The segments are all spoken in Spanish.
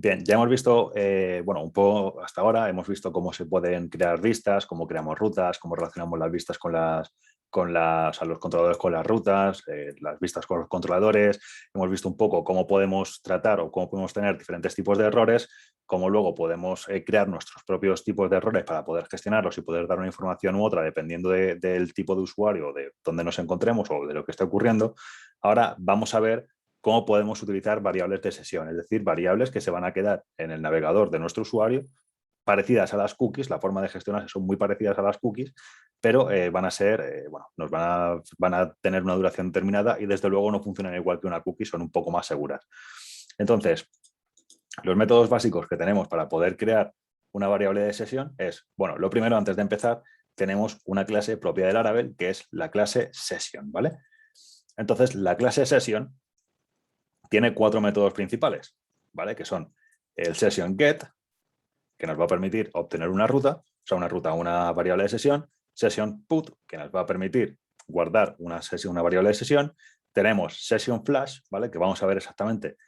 Bien, ya hemos visto, bueno, un poco hasta ahora hemos visto cómo se pueden crear vistas, cómo creamos rutas, cómo relacionamos las vistas o sea, los controladores con las rutas, las vistas con los controladores. Hemos visto un poco cómo podemos tratar o cómo podemos tener diferentes tipos de errores, cómo luego podemos crear nuestros propios tipos de errores para poder gestionarlos y poder dar una información u otra dependiendo del tipo de usuario, de dónde nos encontremos o de lo que esté ocurriendo. Ahora vamos a ver cómo podemos utilizar variables de sesión, es decir, variables que se van a quedar en el navegador de nuestro usuario, parecidas a las cookies, la forma de gestionarse son muy parecidas a las cookies, pero van a ser, bueno, van a tener una duración determinada y desde luego no funcionan igual que una cookie, son un poco más seguras. Entonces, los métodos básicos que tenemos para poder crear una variable de sesión es, bueno, lo primero, antes de empezar, tenemos una clase propia de Laravel que es la clase session, ¿vale? Entonces, la clase session tiene 4 métodos principales, ¿vale? Que son el session_get, que nos va a permitir obtener una ruta, o sea, una variable de sesión, session_put, que nos va a permitir guardar una variable de sesión. Tenemos session_flash, ¿vale? Que vamos a ver exactamente.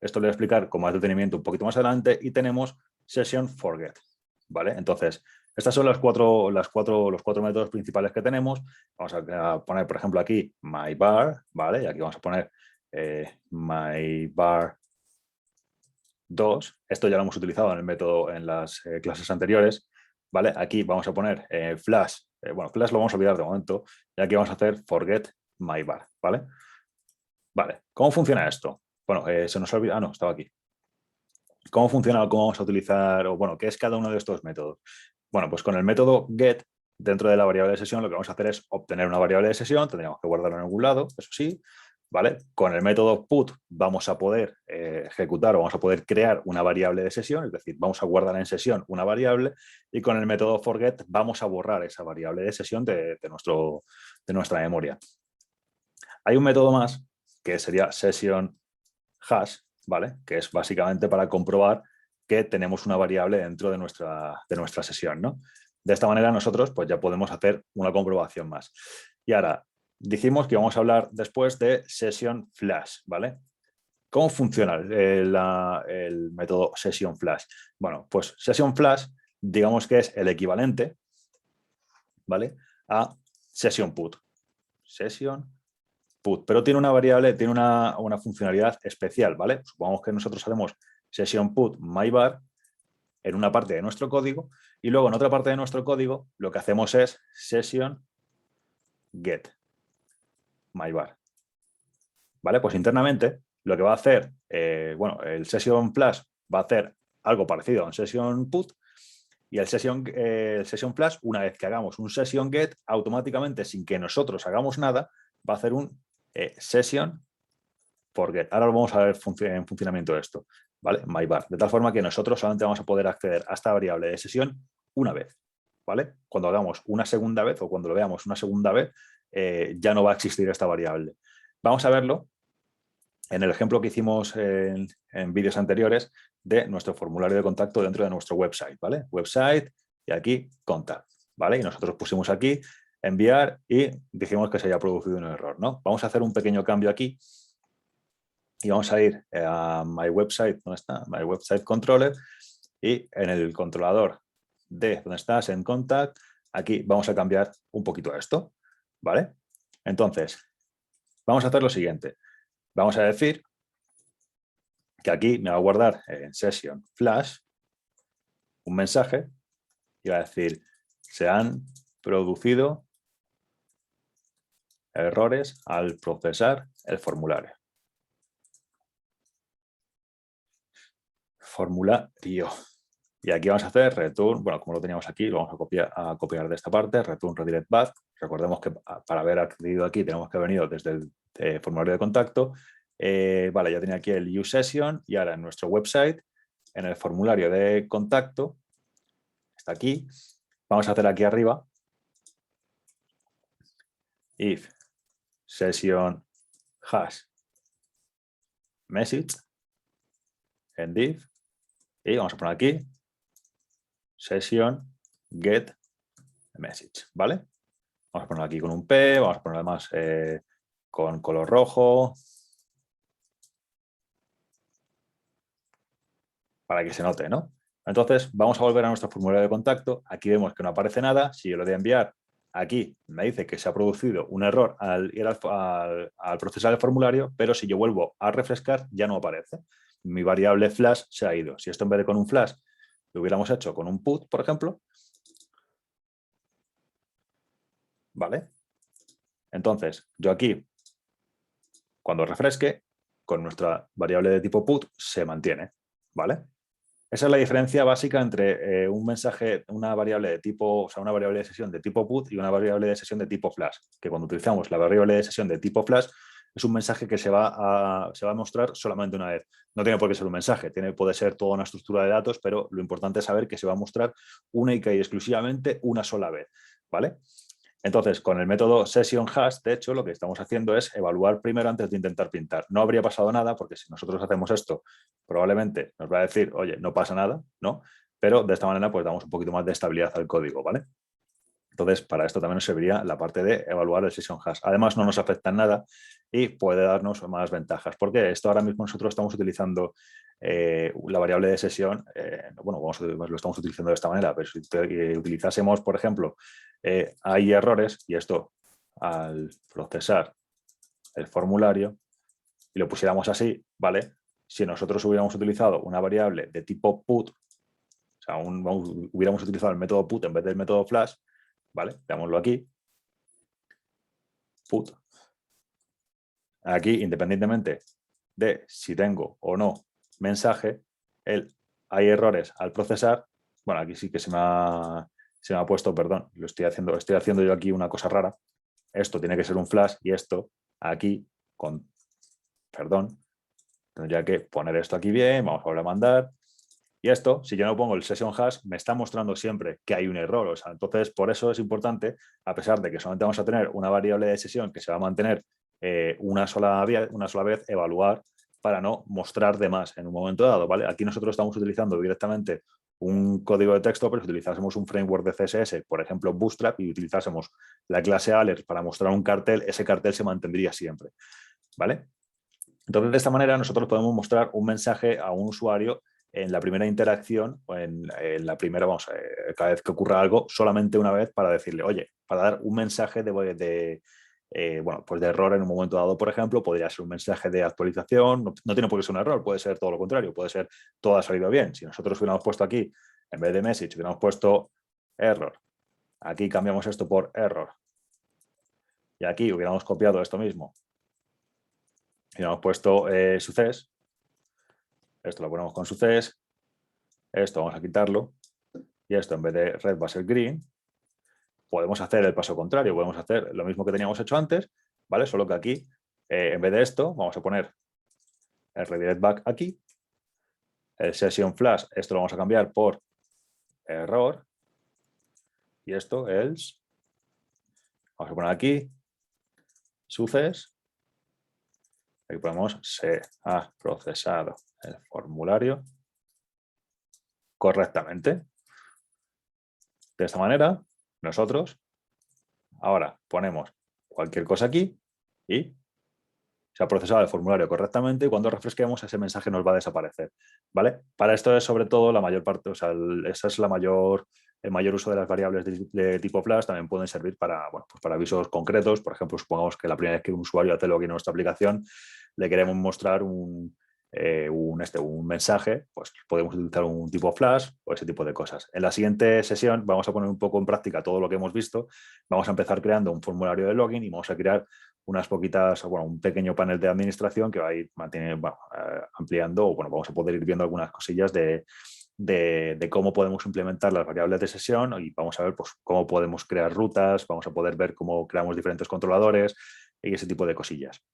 Esto lo voy a explicar con más detenimiento un poquito más adelante. Y tenemos session_forget, ¿vale? Entonces, estas son los cuatro métodos principales que tenemos. Vamos a poner, por ejemplo, aquí myVar, ¿vale? Y aquí vamos a poner myVar 2. Esto ya lo hemos utilizado en el método en las clases anteriores, ¿vale? Aquí vamos a poner flash. Bueno, flash lo vamos a olvidar de momento. Y aquí vamos a hacer forget myVar, ¿vale? Vale, ¿cómo funciona esto? Bueno, se nos olvida. Ah, no, estaba aquí. ¿Cómo funciona o cómo vamos a utilizar, o bueno, qué es cada uno de estos métodos? Bueno, pues con el método get, dentro de la variable de sesión, lo que vamos a hacer es obtener una variable de sesión, tendríamos que guardarlo en algún lado, eso sí, ¿vale? Con el método put vamos a poder ejecutar o vamos a poder crear una variable de sesión, es decir, vamos a guardar en sesión una variable, y con el método forget vamos a borrar esa variable de sesión de nuestra memoria. Hay un método más que sería session hash, ¿vale? Que es básicamente para comprobar que tenemos una variable dentro de nuestra sesión, ¿no? De esta manera nosotros pues ya podemos hacer una comprobación más. Y ahora, dijimos que vamos a hablar después de session flash, ¿vale? ¿Cómo funciona el método session flash? Bueno, pues session flash, digamos que es el equivalente, ¿vale? A session put. Session put, pero tiene una variable, tiene una funcionalidad especial, ¿vale? Supongamos que nosotros hacemos session put myVar en una parte de nuestro código y luego en otra parte de nuestro código lo que hacemos es session get myVar. ¿Vale? Pues internamente lo que va a hacer, bueno, el session flash va a hacer algo parecido a un session put y el session flash, una vez que hagamos un session get, automáticamente sin que nosotros hagamos nada, va a hacer un session forget. Ahora lo vamos a ver en funcionamiento esto, ¿vale? myVar. De tal forma que nosotros solamente vamos a poder acceder a esta variable de sesión una vez, ¿vale? Cuando hagamos una segunda vez o cuando lo veamos una segunda vez, ya no va a existir esta variable. Vamos a verlo en el ejemplo que hicimos en vídeos anteriores de nuestro formulario de contacto dentro de nuestro website, ¿vale? Website y aquí contact, ¿vale? Y nosotros pusimos aquí enviar y dijimos que se haya producido un error, ¿no? Vamos a hacer un pequeño cambio aquí y vamos a ir a My Website, ¿dónde está? My Website Controller, y en el controlador de donde estás, en Contact, aquí vamos a cambiar un poquito esto, ¿vale? Entonces, vamos a hacer lo siguiente. Vamos a decir que aquí me va a guardar en Session Flash un mensaje y va a decir, se han producido errores al procesar el formulario. Formulario. Y aquí vamos a hacer return, bueno, como lo teníamos aquí, lo vamos a copiar de esta parte, return redirect back. Recordemos que para haber accedido aquí tenemos que haber venido desde el formulario de contacto. Vale, ya tenía aquí el uSession y ahora en nuestro website, en el formulario de contacto, está aquí. Vamos a hacer aquí arriba if session hash message en div y vamos a poner aquí session get message, ¿vale? Vamos a ponerlo aquí con un P, vamos a ponerlo además con color rojo. para que se note, ¿no? Entonces, vamos a volver a nuestro formulario de contacto. Aquí vemos que no aparece nada. Si yo le doy a enviar, aquí me dice que se ha producido un error al ir al procesar el formulario, pero si yo vuelvo a refrescar, ya no aparece. Mi variable flash se ha ido. Si esto en vez de con un flash lo hubiéramos hecho con un put, por ejemplo, ¿vale? Entonces, yo aquí, cuando refresque, con nuestra variable de tipo put, se mantiene, ¿vale? Esa es la diferencia básica entre un mensaje, una variable de tipo, o sea, una variable de sesión de tipo put y una variable de sesión de tipo flash. Que cuando utilizamos la variable de sesión de tipo flash, es un mensaje que se va a mostrar solamente una vez. No tiene por qué ser un mensaje, puede ser toda una estructura de datos, pero lo importante es saber que se va a mostrar única y exclusivamente una sola vez, ¿vale? Entonces, con el método sessionHash, de hecho, lo que estamos haciendo es evaluar primero antes de intentar pintar. No habría pasado nada, porque si nosotros hacemos esto, probablemente nos va a decir, oye, no pasa nada, ¿no? Pero de esta manera, pues damos un poquito más de estabilidad al código, ¿vale? Entonces, para esto también nos serviría la parte de evaluar el sessionHash. Además, no nos afecta en nada y puede darnos más ventajas, porque esto ahora mismo nosotros estamos utilizando la variable de sesión, bueno, lo estamos utilizando de esta manera, pero si utilizásemos, por ejemplo, hay errores, y esto al procesar el formulario y lo pusiéramos así, ¿vale? Si nosotros hubiéramos utilizado una variable de tipo put, o sea, hubiéramos utilizado el método put en vez del método flash, ¿vale? Veámoslo aquí, put. Aquí, independientemente de si tengo o no mensaje, hay errores al procesar. Bueno, aquí sí que se me ha puesto, perdón, estoy haciendo yo aquí una cosa rara. Esto tiene que ser un flash y esto aquí, perdón, tendría que poner esto aquí bien, vamos a volver a mandar. Y esto, si yo no pongo el session hash, me está mostrando siempre que hay un error. O sea, entonces, por eso es importante, a pesar de que solamente vamos a tener una variable de sesión que se va a mantener una sola vez, evaluar para no mostrar de más en un momento dado, ¿vale? Aquí nosotros estamos utilizando directamente un código de texto, pero si utilizásemos un framework de CSS, por ejemplo Bootstrap, y utilizásemos la clase alert para mostrar un cartel, ese cartel se mantendría siempre, ¿vale? Entonces, de esta manera, nosotros podemos mostrar un mensaje a un usuario en la primera interacción o en la primera, cada vez que ocurra algo, solamente una vez para decirle, oye, para dar un mensaje pues de error en un momento dado, por ejemplo, podría ser un mensaje de actualización, no tiene por qué ser un error, puede ser todo lo contrario, puede ser todo ha salido bien. Si nosotros hubiéramos puesto aquí, en vez de message, hubiéramos puesto error, aquí cambiamos esto por error, y aquí hubiéramos copiado esto mismo, y hubiéramos puesto success, esto lo ponemos con success, esto vamos a quitarlo, y esto en vez de red va a ser green. Podemos hacer el paso contrario, podemos hacer lo mismo que teníamos hecho antes, ¿vale? Solo que aquí, en vez de esto, vamos a poner el redirect back aquí, el session flash, esto lo vamos a cambiar por error, y esto else, vamos a poner aquí, success, aquí ponemos se ha procesado el formulario correctamente. De esta manera, nosotros ahora ponemos cualquier cosa aquí y se ha procesado el formulario correctamente y cuando refresquemos ese mensaje nos va a desaparecer, ¿vale? Para esto es sobre todo la mayor parte, o sea, esa es el mayor uso de las variables de tipo flash. También pueden servir para, bueno, pues para avisos concretos. Por ejemplo, supongamos que la primera vez que un usuario hace login a nuestra aplicación, le queremos mostrar un mensaje, pues podemos utilizar un tipo flash o ese tipo de cosas. En la siguiente sesión vamos a poner un poco en práctica todo lo que hemos visto. Vamos a empezar creando un formulario de login y vamos a crear unas poquitas, bueno, un pequeño panel de administración que va a ir ampliando, o bueno, vamos a poder ir viendo algunas cosillas de cómo podemos implementar las variables de sesión y vamos a ver pues, cómo podemos crear rutas, vamos a poder ver cómo creamos diferentes controladores y ese tipo de cosillas.